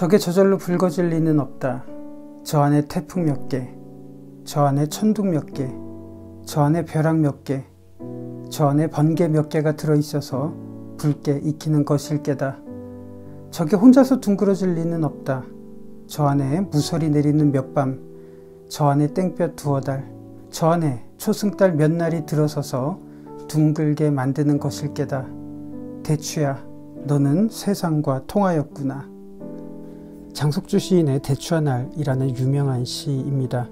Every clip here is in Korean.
적에 저절로 붉어질 리는 없다. 저 안에 태풍 몇 개, 저 안에 천둥 몇 개, 저 안에 벼락 몇 개, 저 안에 번개 몇 개가 들어있어서 붉게 익히는 것일 게다. 적에 혼자서 둥그러질 리는 없다. 저 안에 무설이 내리는 몇 밤, 저 안에 땡볕 두어 달, 저 안에 초승달 몇 날이 들어서서 둥글게 만드는 것일 게다. 대추야, 너는 세상과 통하였구나. 장석주 시인의 대추와 날이라는 유명한 시입니다.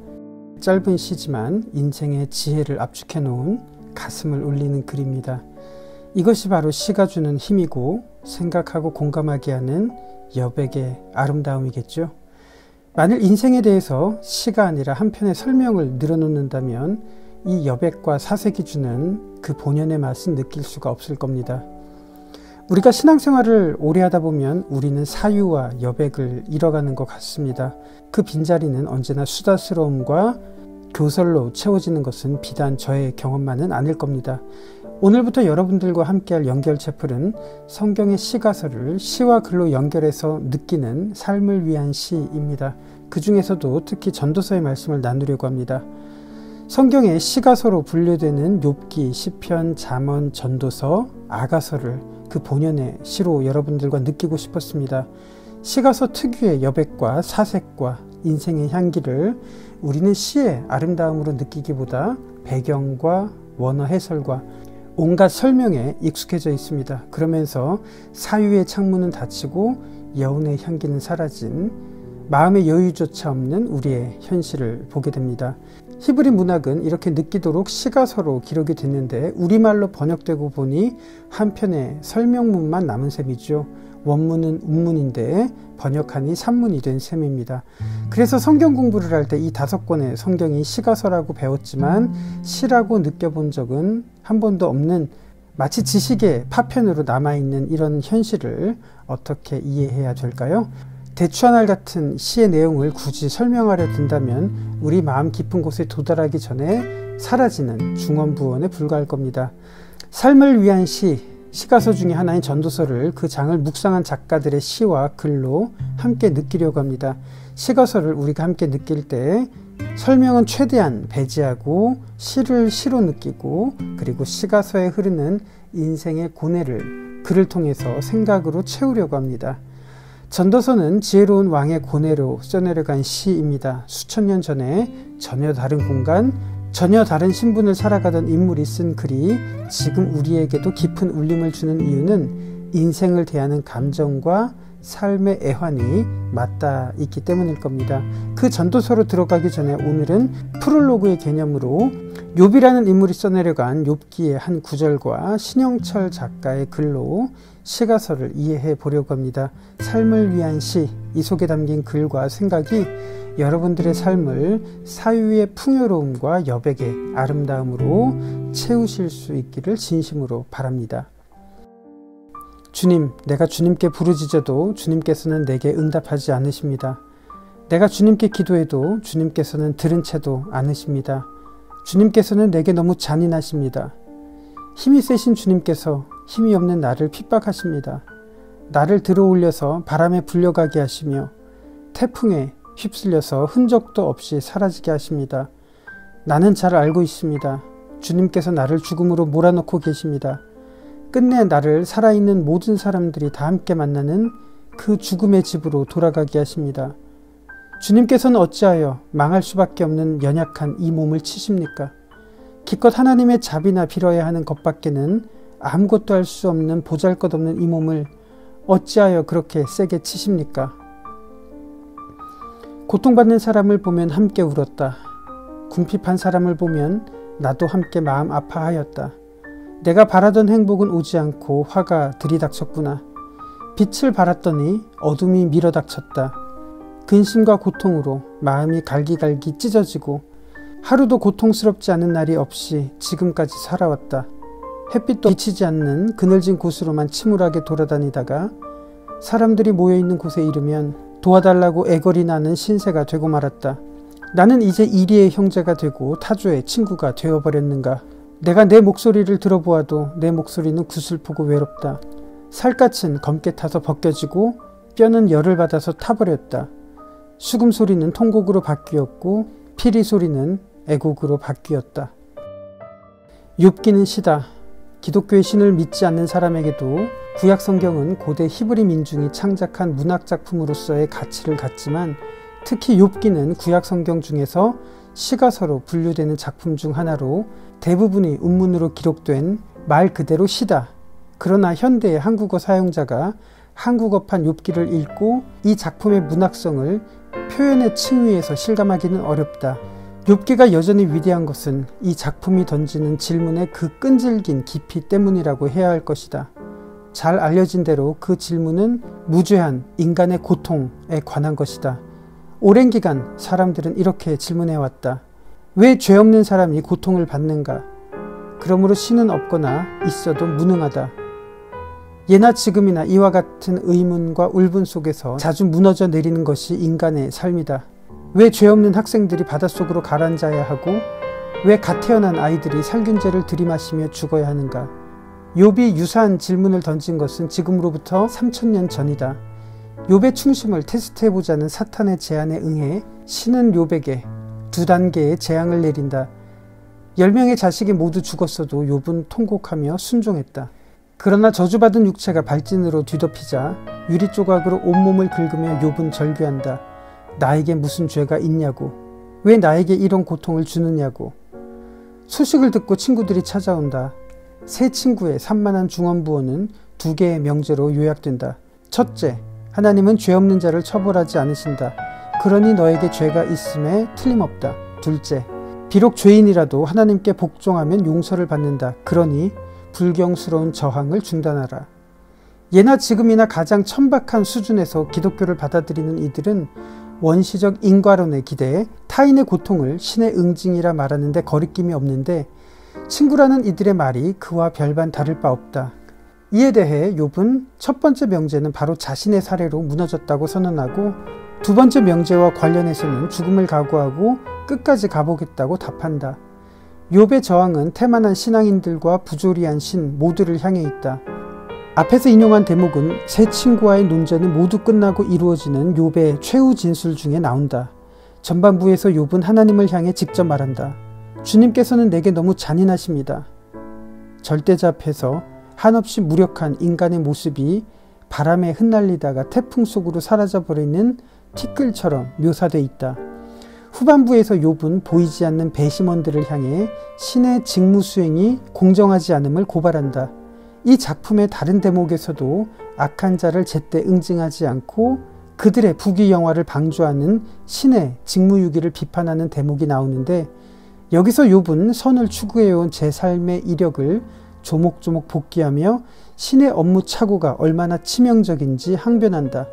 짧은 시지만 인생의 지혜를 압축해 놓은 가슴을 울리는 글입니다. 이것이 바로 시가 주는 힘이고 생각하고 공감하게 하는 여백의 아름다움이겠죠. 만일 인생에 대해서 시가 아니라 한 편의 설명을 늘어놓는다면 이 여백과 사색이 주는 그 본연의 맛은 느낄 수가 없을 겁니다. 우리가 신앙생활을 오래 하다 보면 우리는 사유와 여백을 잃어가는 것 같습니다. 그 빈자리는 언제나 수다스러움과 교설로 채워지는 것은 비단 저의 경험만은 아닐 겁니다. 오늘부터 여러분들과 함께할 연결체플은 성경의 시가서를 시와 글로 연결해서 느끼는 삶을 위한 시입니다. 그 중에서도 특히 전도서의 말씀을 나누려고 합니다. 성경의 시가서로 분류되는 욥기, 시편, 잠언, 전도서, 아가서를 그 본연의 시로 여러분들과 느끼고 싶었습니다. 시가서 특유의 여백과 사색과 인생의 향기를 우리는 시의 아름다움으로 느끼기보다 배경과 원어 해설과 온갖 설명에 익숙해져 있습니다. 그러면서 사유의 창문은 닫히고 여운의 향기는 사라진 마음의 여유조차 없는 우리의 현실을 보게 됩니다. 히브리 문학은 이렇게 느끼도록 시가서로 기록이 됐는데 우리말로 번역되고 보니 한편의 설명문만 남은 셈이죠. 원문은 운문인데 번역하니 산문이 된 셈입니다. 그래서 성경 공부를 할 때 이 5권의 성경이 시가서라고 배웠지만 시라고 느껴본 적은 한 번도 없는 마치 지식의 파편으로 남아있는 이런 현실을 어떻게 이해해야 될까요? 대추와 날 같은 시의 내용을 굳이 설명하려 든다면 우리 마음 깊은 곳에 도달하기 전에 사라지는 중언부언에 불과할 겁니다. 삶을 위한 시가서 중에 하나인 전도서를 그 장을 묵상한 작가들의 시와 글로 함께 느끼려고 합니다. 시가서를 우리가 함께 느낄 때 설명은 최대한 배제하고 시를 시로 느끼고 그리고 시가서에 흐르는 인생의 고뇌를 글을 통해서 생각으로 채우려고 합니다. 전도서는 지혜로운 왕의 고뇌로 써내려간 시입니다. 수천 년 전에 전혀 다른 공간, 전혀 다른 신분을 살아가던 인물이 쓴 글이 지금 우리에게도 깊은 울림을 주는 이유는 인생을 대하는 감정과 삶의 애환이 맞닿아 있기 때문일 겁니다. 그 전도서로 들어가기 전에 오늘은 프롤로그의 개념으로 욥이라는 인물이 써내려간 욥기의 한 구절과 신영철 작가의 글로 시가서를 이해해 보려고 합니다. 삶을 위한 시, 이 속에 담긴 글과 생각이 여러분들의 삶을 사유의 풍요로움과 여백의 아름다움으로 채우실 수 있기를 진심으로 바랍니다. 주님, 내가 주님께 부르짖어도 주님께서는 내게 응답하지 않으십니다. 내가 주님께 기도해도 주님께서는 들은 채도 않으십니다. 주님께서는 내게 너무 잔인하십니다. 힘이 세신 주님께서 힘이 없는 나를 핍박하십니다. 나를 들어올려서 바람에 불려가게 하시며 태풍에 휩쓸려서 흔적도 없이 사라지게 하십니다. 나는 잘 알고 있습니다. 주님께서 나를 죽음으로 몰아넣고 계십니다. 끝내 나를 살아있는 모든 사람들이 다 함께 만나는 그 죽음의 집으로 돌아가게 하십니다. 주님께서는 어찌하여 망할 수밖에 없는 연약한 이 몸을 치십니까? 기껏 하나님의 자비나 빌어야 하는 것밖에는 아무것도 할 수 없는 보잘것없는 이 몸을 어찌하여 그렇게 세게 치십니까? 고통받는 사람을 보면 함께 울었다. 궁핍한 사람을 보면 나도 함께 마음 아파하였다. 내가 바라던 행복은 오지 않고 화가 들이닥쳤구나. 빛을 발았더니 어둠이 밀어닥쳤다. 근심과 고통으로 마음이 갈기갈기 찢어지고 하루도 고통스럽지 않은 날이 없이 지금까지 살아왔다. 햇빛도 비치지 않는 그늘진 곳으로만 침울하게 돌아다니다가 사람들이 모여있는 곳에 이르면 도와달라고 애걸이 나는 신세가 되고 말았다. 나는 이제 이리의 형제가 되고 타조의 친구가 되어버렸는가. 내가 내 목소리를 들어보아도 내 목소리는 구슬프고 외롭다. 살갗은 검게 타서 벗겨지고 뼈는 열을 받아서 타버렸다. 수금 소리는 통곡으로 바뀌었고 피리 소리는 애곡으로 바뀌었다. 욥기는 시다. 기독교의 신을 믿지 않는 사람에게도 구약 성경은 고대 히브리 민중이 창작한 문학 작품으로서의 가치를 갖지만 특히 욥기는 구약 성경 중에서 시가서로 분류되는 작품 중 하나로 대부분이 운문으로 기록된 말 그대로 시다. 그러나 현대의 한국어 사용자가 한국어판 욥기를 읽고 이 작품의 문학성을 표현의 층위에서 실감하기는 어렵다. 욥기가 여전히 위대한 것은 이 작품이 던지는 질문의 그 끈질긴 깊이 때문이라고 해야 할 것이다. 잘 알려진 대로 그 질문은 무죄한 인간의 고통에 관한 것이다. 오랜 기간 사람들은 이렇게 질문해왔다. 왜 죄 없는 사람이 고통을 받는가? 그러므로 신은 없거나 있어도 무능하다. 예나 지금이나 이와 같은 의문과 울분 속에서 자주 무너져 내리는 것이 인간의 삶이다. 왜 죄 없는 학생들이 바닷속으로 가라앉아야 하고 왜 갓 태어난 아이들이 살균제를 들이마시며 죽어야 하는가? 욥이 유사한 질문을 던진 것은 지금으로부터 3000년 전이다. 욥의 충심을 테스트해보자는 사탄의 제안에 응해 신은 욥에게 2단계의 재앙을 내린다. 10명의 자식이 모두 죽었어도 욥은 통곡하며 순종했다. 그러나 저주받은 육체가 발진으로 뒤덮이자 유리 조각으로 온몸을 긁으며 욥은 절규한다. 나에게 무슨 죄가 있냐고. 왜 나에게 이런 고통을 주느냐고. 소식을 듣고 친구들이 찾아온다. 세 친구의 산만한 중언부언은 2개의 명제로 요약된다. 첫째, 하나님은 죄 없는 자를 처벌하지 않으신다. 그러니 너에게 죄가 있음에 틀림없다. 둘째, 비록 죄인이라도 하나님께 복종하면 용서를 받는다. 그러니 불경스러운 저항을 중단하라. 예나 지금이나 가장 천박한 수준에서 기독교를 받아들이는 이들은 원시적 인과론에 기대해 타인의 고통을 신의 응징이라 말하는데 거리낌이 없는데 친구라는 이들의 말이 그와 별반 다를 바 없다. 이에 대해 욥은 첫 번째 명제는 바로 자신의 사례로 무너졌다고 선언하고 두 번째 명제와 관련해서는 죽음을 각오하고 끝까지 가보겠다고 답한다. 욥의 저항은 태만한 신앙인들과 부조리한 신 모두를 향해 있다. 앞에서 인용한 대목은 세 친구와의 논전이 모두 끝나고 이루어지는 욥의 최후 진술 중에 나온다. 전반부에서 욥은 하나님을 향해 직접 말한다. 주님께서는 내게 너무 잔인하십니다. 절대자 앞에서 한없이 무력한 인간의 모습이 바람에 흩날리다가 태풍 속으로 사라져버리는 티끌처럼 묘사되어 있다. 후반부에서 욥은 보이지 않는 배심원들을 향해 신의 직무 수행이 공정하지 않음을 고발한다. 이 작품의 다른 대목에서도 악한 자를 제때 응징하지 않고 그들의 부귀영화를 방조하는 신의 직무유기를 비판하는 대목이 나오는데 여기서 욥은 선을 추구해온 제 삶의 이력을 조목조목 복귀하며 신의 업무 착오가 얼마나 치명적인지 항변한다.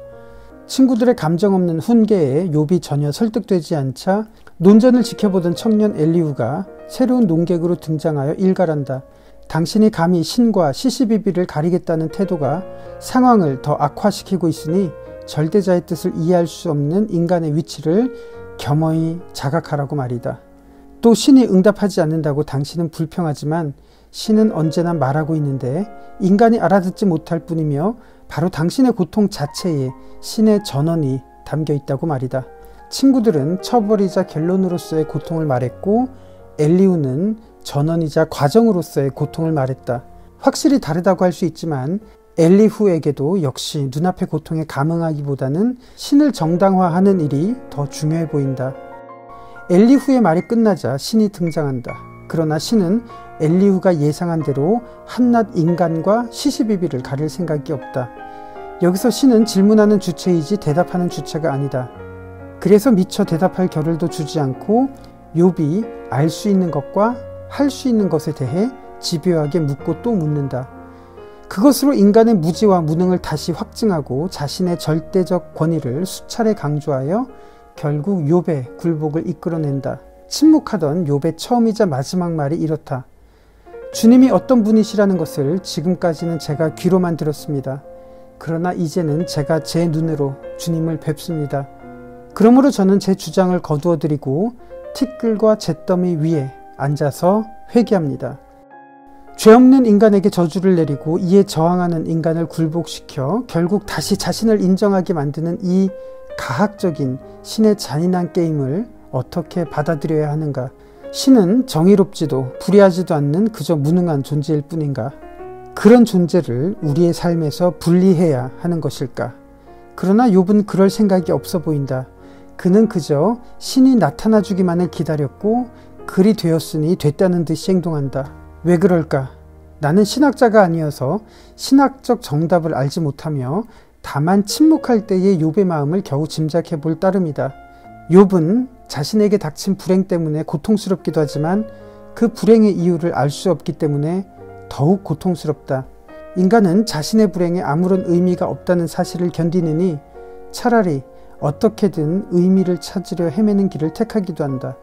친구들의 감정 없는 훈계에 욥이 전혀 설득되지 않자 논전을 지켜보던 청년 엘리후가 새로운 논객으로 등장하여 일갈한다. 당신이 감히 신과 시시비비를 가리겠다는 태도가 상황을 더 악화시키고 있으니 절대자의 뜻을 이해할 수 없는 인간의 위치를 겸허히 자각하라고 말이다. 또 신이 응답하지 않는다고 당신은 불평하지만 신은 언제나 말하고 있는데 인간이 알아듣지 못할 뿐이며 바로 당신의 고통 자체에 신의 전언이 담겨 있다고 말이다. 친구들은 처벌이자 결론으로서의 고통을 말했고 엘리후는 전언이자 과정으로서의 고통을 말했다. 확실히 다르다고 할 수 있지만 엘리후에게도 역시 눈앞의 고통에 감응하기보다는 신을 정당화하는 일이 더 중요해 보인다. 엘리후의 말이 끝나자 신이 등장한다. 그러나 신은 엘리후가 예상한 대로 한낱 인간과 시시비비를 가릴 생각이 없다. 여기서 신은 질문하는 주체이지 대답하는 주체가 아니다. 그래서 미처 대답할 겨를도 주지 않고 욥이 알 수 있는 것과 할 수 있는 것에 대해 집요하게 묻고 또 묻는다. 그것으로 인간의 무지와 무능을 다시 확증하고 자신의 절대적 권위를 수차례 강조하여 결국 욥의 굴복을 이끌어낸다. 침묵하던 욥의 처음이자 마지막 말이 이렇다. 주님이 어떤 분이시라는 것을 지금까지는 제가 귀로만 들었습니다. 그러나 이제는 제가 제 눈으로 주님을 뵙습니다. 그러므로 저는 제 주장을 거두어드리고 티끌과 잿더미 위에 앉아서 회개합니다. 죄 없는 인간에게 저주를 내리고 이에 저항하는 인간을 굴복시켜 결국 다시 자신을 인정하게 만드는 이 가학적인 신의 잔인한 게임을 어떻게 받아들여야 하는가? 신은 정의롭지도 불의하지도 않는 그저 무능한 존재일 뿐인가? 그런 존재를 우리의 삶에서 분리해야 하는 것일까? 그러나 욥은 그럴 생각이 없어 보인다. 그는 그저 신이 나타나주기만을 기다렸고 그리 되었으니 됐다는 듯이 행동한다. 왜 그럴까? 나는 신학자가 아니어서 신학적 정답을 알지 못하며 다만 침묵할 때의 욥의 마음을 겨우 짐작해 볼 따름이다. 욥은 자신에게 닥친 불행 때문에 고통스럽기도 하지만 그 불행의 이유를 알 수 없기 때문에 더욱 고통스럽다. 인간은 자신의 불행에 아무런 의미가 없다는 사실을 견디느니 차라리 어떻게든 의미를 찾으려 헤매는 길을 택하기도 한다.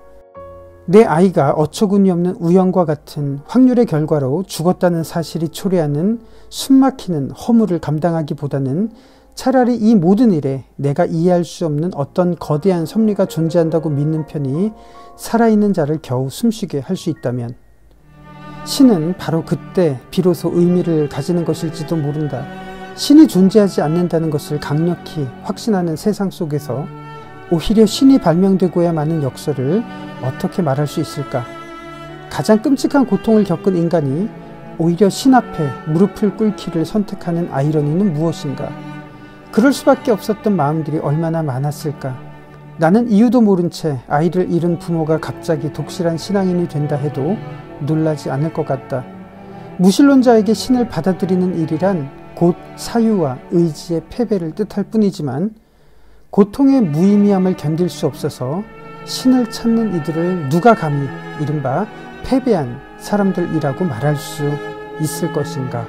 내 아이가 어처구니 없는 우연과 같은 확률의 결과로 죽었다는 사실이 초래하는 숨막히는 허물을 감당하기보다는 차라리 이 모든 일에 내가 이해할 수 없는 어떤 거대한 섭리가 존재한다고 믿는 편이 살아있는 자를 겨우 숨쉬게 할 수 있다면, 신은 바로 그때 비로소 의미를 가지는 것일지도 모른다. 신이 존재하지 않는다는 것을 강력히 확신하는 세상 속에서 오히려 신이 발명되고야 마는 역설을 어떻게 말할 수 있을까? 가장 끔찍한 고통을 겪은 인간이 오히려 신 앞에 무릎을 꿇기를 선택하는 아이러니는 무엇인가? 그럴 수밖에 없었던 마음들이 얼마나 많았을까? 나는 이유도 모른 채 아이를 잃은 부모가 갑자기 독실한 신앙인이 된다 해도 놀라지 않을 것 같다. 무신론자에게 신을 받아들이는 일이란 곧 사유와 의지의 패배를 뜻할 뿐이지만 고통의 무의미함을 견딜 수 없어서 신을 찾는 이들을 누가 감히 이른바 패배한 사람들이라고 말할 수 있을 것인가?